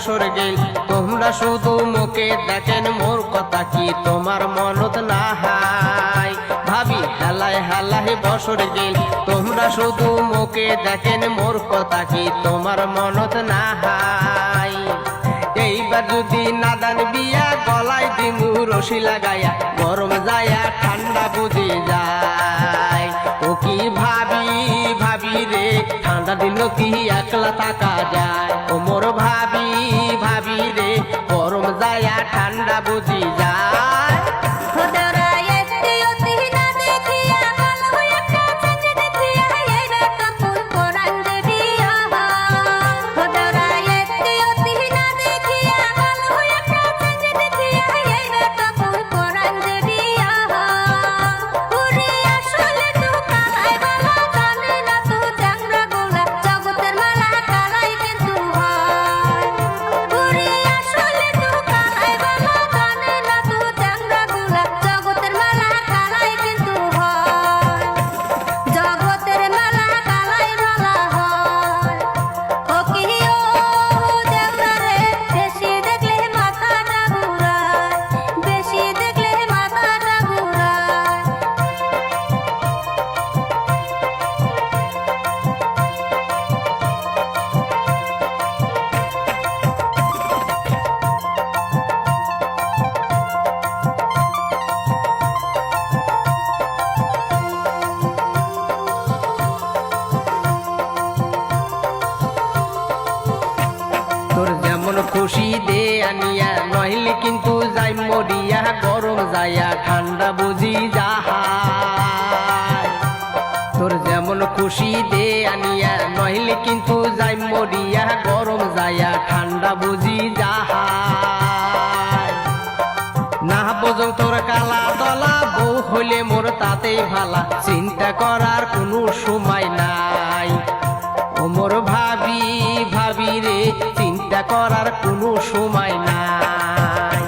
বছর গেল তোমরা শুধু মুখে দেখেন মোর কথা কি তোমার মনত না হাই ভাবি হেলায় হেলায় বছর গেল তোমরা শুধু মুখে দেখেন মোর কথা কি তোমার মনত না হাই এইবার যদি নাদান বিয়া গলায় দিমু রশি লাগায়া গরম যায়া ঠান্ডা বুঝে যায় ও কি ভাবি ভাবি রে ঠান্ডা দিন কি একলা থাকা যায় ও মোর ভাবি ভাবি রে গরম যায়া ঠান্ডা বুঝি যায় খুশি দে আনিয়া নইলে কিন্তু যাই মরিয়া গরম যায়া ঠান্ডা বুঝি যাহাই তোর যেমন খুশি দে আনিয়া নইলে কিন্তু যাই মরিয়া গরম যায়া ঠান্ডা বুঝি যাহাই না বোঝো তোর কালা দলা বউ হইলে মোর তাতেই ভালা চিন্তা করার কোনো সময় নাই ও মোর ভাবি ভাবি রে চিন্তা করার কোনো সময় নাই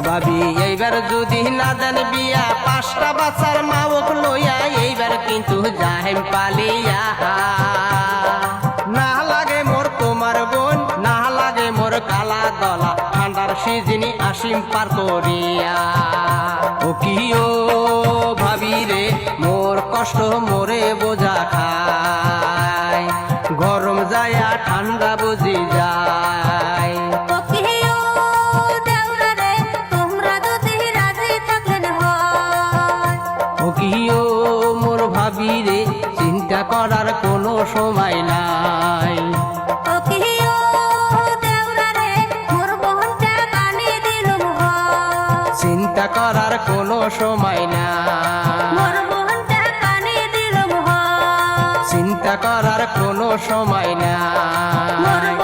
ভাবি এইবার যদি না দেন বিয়া পাঁচটা বাচ্চার মাওক লইয়া এইবার কিন্তু যাহেম পালিয়া না লাগে মোর তোমার বোন না লাগে মোর কালা দলা ঠান্ডার সিজনি আসিম পার করিয়া ও কি ও ভাবি রে মোর কষ্ট মোরে বোঝা খায় গরম যায়া ঠান্ডা বুঝি যায় মোর ভাবি রে চিন্তা করার কোনো সময় নাই চিন্তা করার কোনো সময় নাই চিন্তা করার কোনো সময় নাই।